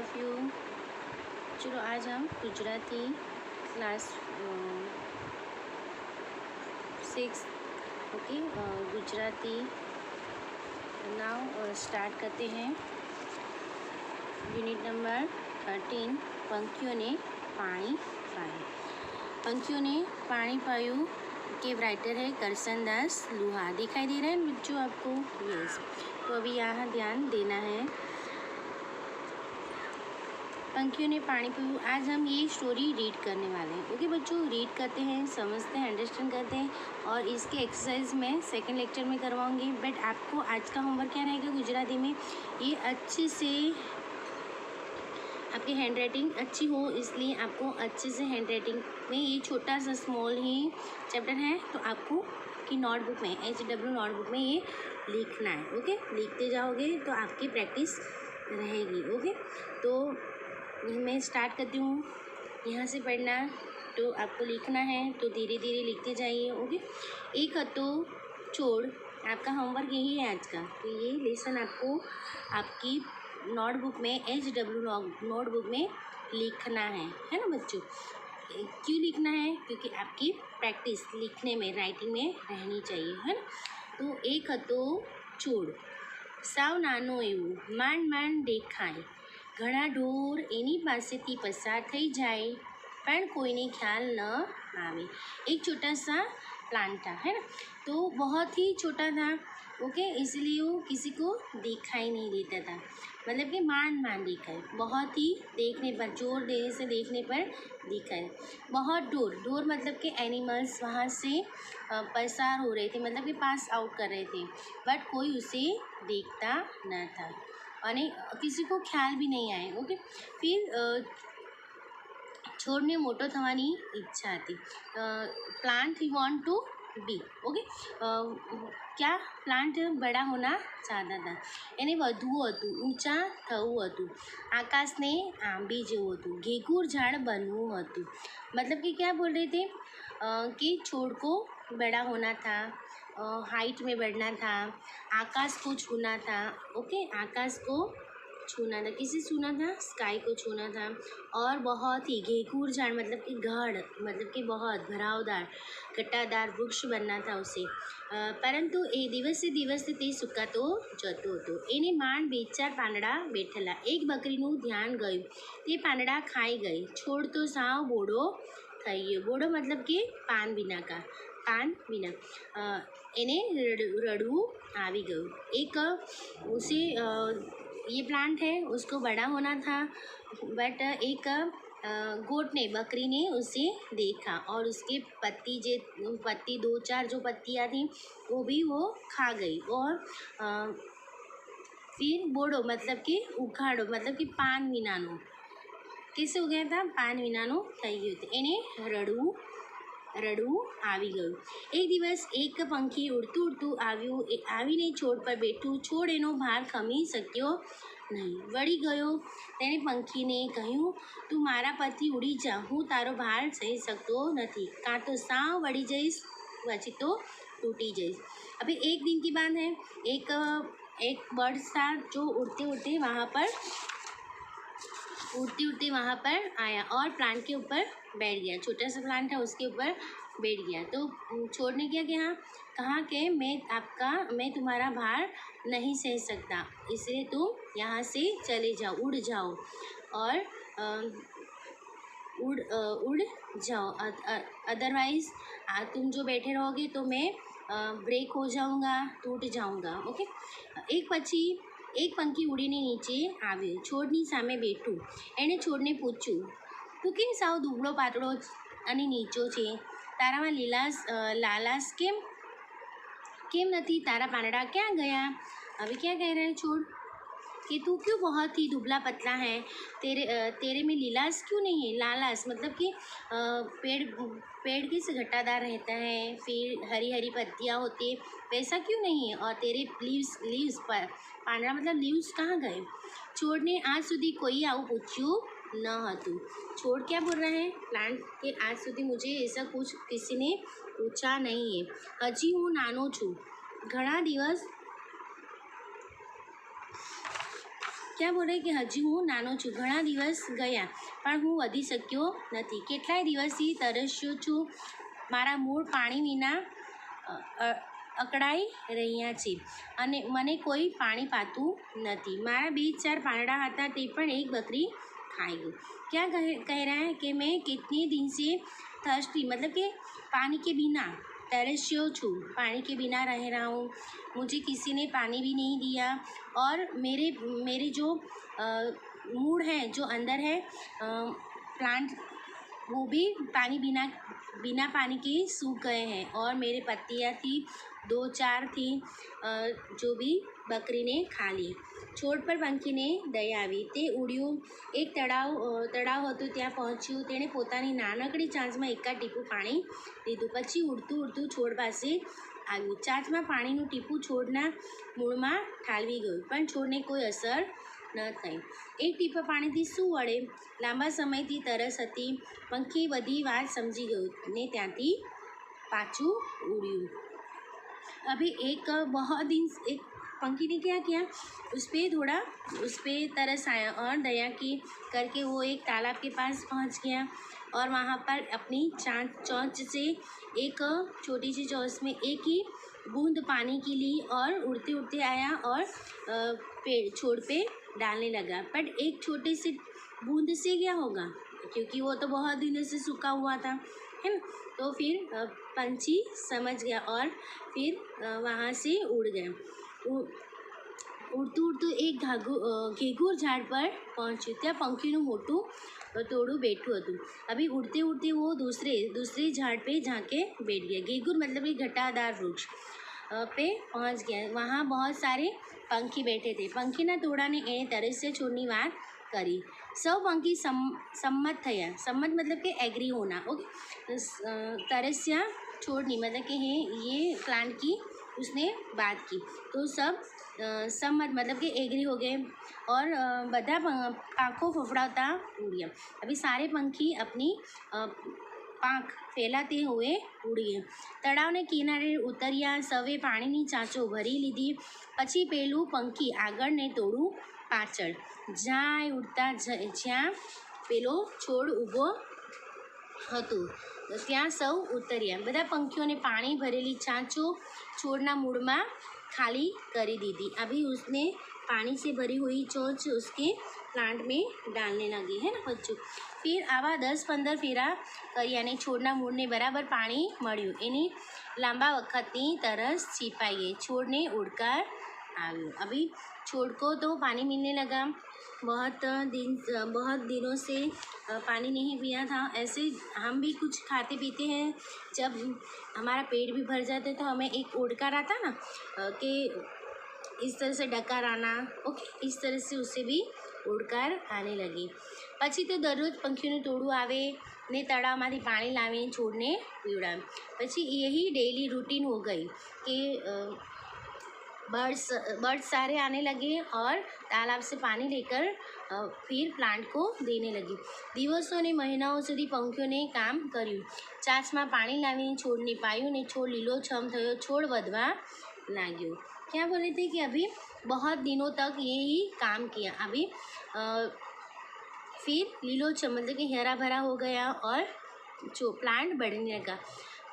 Of you. चलो आज हम Gujarati class 6 okay Gujarati now start करते हैं। यूनिट नंबर 13 पंखियों ने पानी पाया। पंखियों ने पानी पायू के राइटर है करसनदास लुहा। दिखाई दे रहा है बच्चों आपको? यस। तो अभी यहाँ ध्यान देना है। पंखियों ने पानी पीयू। आज हम ये स्टोरी रीड करने वाले हैं। ओके बच्चों, रीड करते हैं, समझते हैं, अंडरस्टैंड करते हैं और इसके एक्सरसाइज में सेकंड लेक्चर में करवाऊंगी। बट आपको आज का होमवर्क क्या रहेगा गुजराती में, ये अच्छे से आपकी हैंड राइटिंग अच्छी हो, इसलिए आपको अच्छे से हैंड राइटिंग में ये छोटा सा स्मॉल ही चैप्टर है, तो आपको की नोटबुक में HW नोटबुक में ये लिखना है। ओके, लिखते जाओगे तो आपकी प्रैक्टिस रहेगी। ओके, तो मैं स्टार्ट करती हूँ। यहाँ से पढ़ना तो आपको लिखना है, तो धीरे धीरे लिखते जाइए। ओके, एक हत्तो छोड़ आपका होमवर्क यही है आज का। तो ये लेसन आपको आपकी नोटबुक में HW नोटबुक में लिखना है ना बच्चों? क्यों लिखना है? क्योंकि आपकी प्रैक्टिस लिखने में, राइटिंग में रहनी चाहिए, है ना? तो एक हत्तो छोड़ साव नानो एवो માંડ માંડ દેખાય, ઘણા ઢોર એની પાસેથી પસાર થઈ જાય પણ કોઈને ખ્યાલ ન આવે। एक छोटा सा प्लांट था, है ना? तो बहुत ही छोटा था। ओके, इसलिए वो किसी को दिखाई नहीं देता था, मतलब कि मान दिखाई, बहुत ही देखने पर, जोर देने से देखने पर दिखाई। बहुत ढोर मतलब कि एनिमल्स वहाँ से पसार हो रहे थे, मतलब कि पास आउट कर रहे थे, बट कोई उसे देखता न था और किसी को ख्याल भी नहीं आए। ओके, फिर છોડને મોટો થવાની ઈચ્છા હતી। Plant he want to be. Okay, क्या प्लांट बड़ा होना चाहता था, એને વધવું હતું, ઊંચા થવું હતું, આકાશને આંબી જેવું હતું, ઘેઘૂર झाड़ बनવું હતું। मतलब कि क्या बोल रहे थे कि छोड़ को बड़ा होना था, हाइट में बढ़ना था, आकाश को छूना था। ओके, आकाश को छूना था, किसे छूना था? स्काई को छूना था। और बहुत ही घेघूर झाड़ मतलब कि घड़, मतलब कि बहुत भरावदार घटादार वृक्ष बनना था उसे। परंतु ए દિવસે તે સુકાતો જતો હતો। એને માંડ બે ચાર પાંદડા બેઠેલા। એક બકરીનું ધ્યાન ગયું, તે પાંદડા ખાઈ ગઈ। છોડ તો સાવ બોડો થઈ ગયો। બોડો मतलब कि पान बिना का, पान बिना। એને રડવું આવી ગયું। एक उसे ये प्लांट है, उसको बड़ा होना था, बट एक गोट ने, बकरी ने उसे देखा और उसके पत्ती 2-4 जो पत्तियाँ थी वो भी वो खा गई। और फिर बोड़ो मतलब कि उखाड़ो, मतलब कि पान विनानो, कैसे हो गया था? पान विनानो થઈ ગયું હતું। એને રડવું આવી ગયું। એક દિવસ એક પંખી ઉડતું આવ્યું, આવીને છોડ પર બેઠું। છોડ એનો ભાર ખમી શક્યો નહીં, વળી ગયો। તેણે પંખીને કહ્યું, તું મારા પરથી ઉડી જા, હું તારો ભાર સહી શકતો નથી, કાં તો સાવ વળી જઈશ, પછી तो टूटी जाइस। अभी एक दिन की बात है, एक बर्ड था जो उड़ते उड़ते वहाँ पर आया और प्लांट के ऊपर बैठ गया। छोटा सा प्लांट है, उसके ऊपर बैठ गया। तो छोड़ ने क्या कहा कि मैं तुम्हारा भार नहीं सह सकता, इसलिए तुम यहाँ से चले जाओ, उड़ जाओ और उड़ जाओ, अदरवाइज़ तुम जो बैठे रहोगे तो मैं ब्रेक हो जाऊँगा, टूट जाऊँगा। ओके, एक पंखी ઉડીને નીચે આવ્યો, છોડની સામે બેઠું। એણે છોડને પૂછ્યું, તું કેમ સાવ દુબળો પાતળો અને નીચો છે? તારામાં લાલાશ કેમ નથી? તારા પાંદડા ક્યાં ગયા? હવે क्या कह रहा है छोड़ कि तू क्यों बहुत ही दुबला पतला है, तेरे में लीलास क्यों नहीं है? लालास मतलब कि पेड़ कैसे घटादार रहता है, फिर हरी हरी पत्तियाँ होती है, वैसा क्यों नहीं है? और तेरे लीव्स पर પાંદડા मतलब लीव्स कहाँ गए? छोड़ ने आज सुधी कोई आવું पूछ्યું न હતું। छोड़ क्या बोल रहा है? प्लांट के आज सुधी मुझे ऐसा कुछ किसी ने पूछा नहीं है। हजी हूँ नानो छूँ, घણા દિવસ ક્યાં બોલે કે હજી હું નાનો છું, ઘણા દિવસ ગયા પણ હું વધી શક્યો નથી, કેટલાય દિવસથી તરસ્યો છું, મારા મૂળ પાણી વિના અકળાઈ રહ્યા છે અને મને કોઈ પાણી પાતું નથી, મારા 2-4 પાંદડા હતા તે પણ એક બકરી खाई गई। क्या कह रहा है कि मैं कितने दिन से थर्स्टी मतलब कि पानी के बिना तरस्यो छू, पानी के बिना रह रहा हूँ, मुझे किसी ने पानी भी नहीं दिया और मेरे जो मूड है, जो अंदर है प्लांट, वो भी पानी बिना पानी के सूख गए हैं और मेरे पत्तियाँ थी 2-4 थी जो भी बकरी ने खा ली। છોડ પર પંખીને દયા આવી, તે ઉડ્યું, એક તળાવ હતું ત્યાં પહોંચ્યું, તેણે પોતાની નાનકડી ચાંચમાં એકાદ ટીપું પાણી લીધું, પછી ઉડતું ઉડતું છોડ પાસે આવ્યું, ચાંચમાં પાણીનું ટીપું છોડના મૂળમાં ઠાલવી ગયું પણ છોડને કોઈ અસર ન થઈ, એક ટીપા પાણીથી શું વળે, લાંબા સમયથી તરસ હતી, પંખી બધી વાત સમજી ગયું ને ત્યાંથી પાછું ઉડ્યું। अभी एक बहुत दिन एक पंखी ने क्या किया, उस पर तरस आया और दया की करके वो एक तालाब के पास पहुंच गया और वहाँ पर अपनी चोंच से एक छोटी सी चोंच में एक ही बूंद पानी की ली और उड़ते उड़ते आया और पेड़ छोड़ पे डालने लगा, पर एक छोटे से बूंद से क्या होगा, क्योंकि वो तो बहुत दिनों से सूखा हुआ था, है ना। तो फिर पंछी समझ गया और फिर वहाँ से उड़ गए। ઉડતું ઉડતું એક ઘેઘૂર ઝાડ પર પહોંચ્યું, ત્યાં પંખીનું મોટું ટોળું બેઠું હતું। अभी उड़ते उड़ते वो दूसरे झाड़ पे जाके बैठ गया, घेघूर मतलब कि घटादार वृक्ष पे पहुंच गया, वहाँ बहुत सारे पंखी बैठे थे, पंखीના ટોળાને એણે તરસ્યા છોડની વાત કરી, સૌ પંખી सम्मत થયા, सम्मत मतलब कि एग्री होना, ओके, तरस्या छोड़नी मतलब कि ये प्लांट की उसने बात की, तो सब सम्मत मतलब कि एग्री हो गए और બધા પાંખો ફફડાવતા ઉડ્યા। अभी सारे पंखी अपनी પાંખ ફેલાતે हुए ઉડીએ, તળાવને કિનારે ઉતર્યા, સવે પાણીની ચાંચો ભરી લીધી, પછી પેલું પંખી આગળ ને ટોળું પાછળ જાય, ઉડતા જ્યાં પેલો છોડ ઊભો હતું ત્યાં સૌ ઉતર્યા, બધા પંખીઓને પાણી ભરેલી ચાંચો છોડના મૂળમાં खाली करी दी थी। अभी उसने पानी से भरी हुई चोंच उसके प्लांट में डालने लगी, है ना बच्चों। फिर आवा 10-15 फेरा કર્યાને છોડના મૂળને બરાબર પાણી મળ્યું, એની લાંબા વખતની તરસ छिपाई गई, છોડને उड़कार આવ્યો। अभी छोड़ को तो पानी मिलने लगा, बहुत दिनों से पानी नहीं पिया था, ऐसे हम भी कुछ खाते पीते हैं, जब हमारा पेट भी भर जाता है तो हमें एक ओडकार आता ना कि इस तरह से डकार आना, ओके, इस तरह से उससे भी ओडकार आने लगी। પછી તો દરરોજ પંખીનું ટોળું આવે ને તળાવમાંથી પાણી લાવીને છોડને પીવડાવે, પછી यही डेली रूटीन हो गई कि बर्ड्स सारे आने लगे और तालाब से पानी लेकर फिर प्लांट को देने लगी। દિવસો ને મહિનાઓ સુધી પંખીઓને કામ કર્યું, ચાંચમાં પાણી લાવીને છોડને પાયું ને છોડ લીલોછમ થયો, છોડ વધવા लाग्यो। क्या बोले थे कि अभी बहुत दिनों तक यही काम किया, अभी फिर લીલોછમ मतलब कि हरा भरा हो गया और जो प्लांट बढ़ने लगा।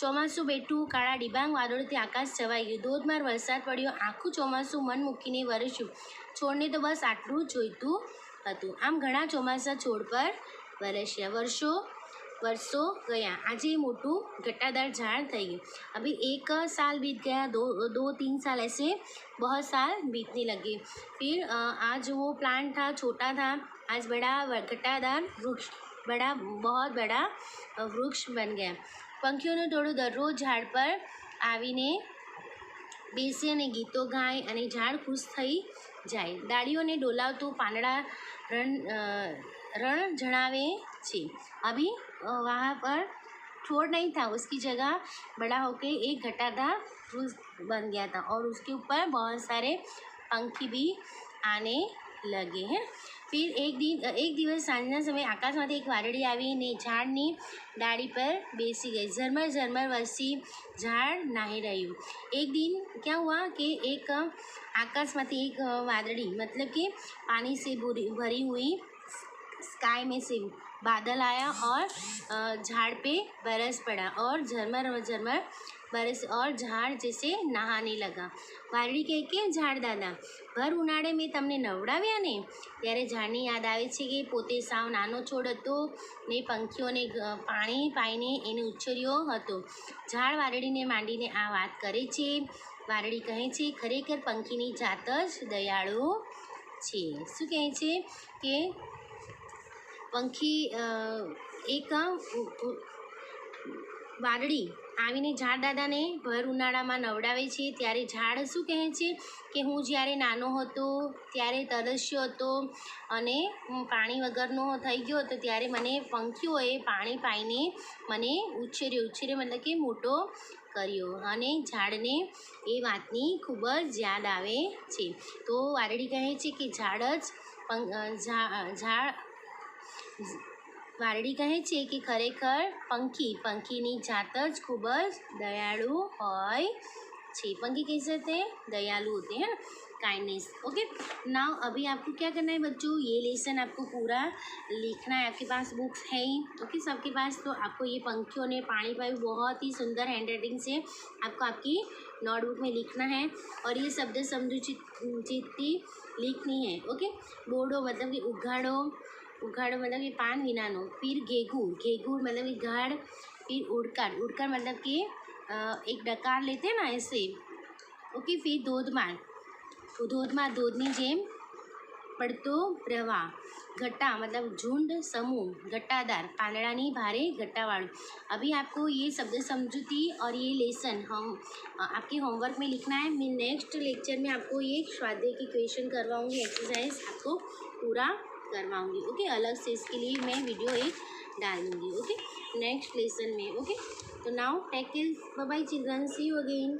ચોમાસું બેઠું, કાળા ડિબાંગ વાદળોથી આકાશ છવાઈ ગયું, ધોધમાર વરસાદ પડ્યો, આખું ચોમાસું મન મૂકીને વરસ્યું, છોડને તો બસ આટલું જ જોઈતું હતું। આમ ઘણા ચોમાસા છોડ પર વરસ્યા, વર્ષો ગયા, આજે મોટું ઘટાદાર झाड़ થઈ ગયું। अभी 1 साल बीत गया, 2-3 साल, ऐसे बहुत साल बीतने लगे। फिर आज वो प्लांट था छोटा था, आज बड़ा घटादार वृक्ष, बहुत बड़ा वृक्ष बन गया। પંખીઓનું ટોળું દરરોજ ઝાડ પર આવીને બેસે અને ગીતો ગાય અને ઝાડ ખુશ થઈ જાય, ડાળીઓને ડોલાવતું પાંદડા રણ જણાવે છે। अभी वहाँ पर छोड़ नहीं था, उसकी जगह बड़ा होकर एक घटादार वृक्ष बन गया था और उसके ऊपर बहुत सारे पंखी भी आने लगे हैं। फिर एक દિવસ સાંજના સમયે આકાશમાંથી એક વાદળી આવીને ઝાડની ડાળી પર બેસી गई। झरमर झरमर वरसी झाड़ नहाई રહ્યું। एक दिन क्या हुआ कि एक आकाशમાંથી एक वादड़ी मतलब कि पानी से भरी हुई स्काई में से बादल आया और झाड़ पे बरस पड़ा और झरमर झरमर बरस और झाड़ जैसे नहाने लगा। વાદળી કહે કે ઝાડ દાદા, ભર ઉનાળે મેં તમને નવડાવ્યા ને? ત્યારે ઝાડની યાદ આવે છે કે પોતે સાવ નાનો છોડ હતો ને પંખીઓને પાણી પાઈને એને ઉછર્યો હતો। ઝાડ વાદળીને માંડીને આ વાત કરે છે। વાદળી કહે છે ખરેખર પંખીની જાત જ દયાળુ છે। શું કહે છે કે પંખી એક વાદળી આવીને ઝાડ દાદાને ભર ઉનાળામાં નવડાવે છે। ત્યારે ઝાડ શું કહે છે કે હું જ્યારે નાનો હતો ત્યારે તરસ્યો હતો અને પાણી વગરનો થઈ ગયો હતો ત્યારે મને પંખીઓએ પાણી પાઈને મને ઉછેર્યો મતલબ કે મોટો કર્યો અને ઝાડને એ વાતની ખૂબ જ યાદ આવે છે। તો વાદળી કહે છે કે વાદળી કહે છે કે ખરેખર પંખીની જાત જ खूब दयालु હોય છે। पंखी कैसे होते हैं? दयालु होते हैं, काइंडनेस। ओके, नाउ अभी आपको क्या करना है बच्चों, ये लेसन आपको पूरा लिखना है। आपके पास बुक्स है ही, ओके सबके पास। तो आपको ये पंखियों ने पानी पाई बहुत ही सुंदर हैंड राइटिंग से आपको आपकी नोटबुक में लिखना है और ये शब्द समझूती लिखनी है। ओके, बोर्डो मतलब कि उघाड़ो मतलब कि पान विनानो। फिर घेघूर मतलब कि घड़। फिर उड़कर मतलब कि एक डकार लेते हैं ना ऐसे। ओके, फिर धोधमार ધોધની જેમ પડતો પ્રવાહ। घट्टा मतलब झुंड समूह। घट्टादार પાંદડાની ભારે घट्टावाળું। अभी आपको ये शब्द समझूती और ये लेसन हम आपके होमवर्क में लिखना है। मैं नेक्स्ट लेक्चर में आपको ये स्वाध्याय की क्वेश्चन करवाऊँगी, एक्सरसाइज आपको पूरा करवाऊँगी। ओके, अलग से इसके लिए मैं वीडियो एक डाल दूँगी। ओके, नेक्स्ट लेसन में। ओके, तो now take care, bye bye children, see you again.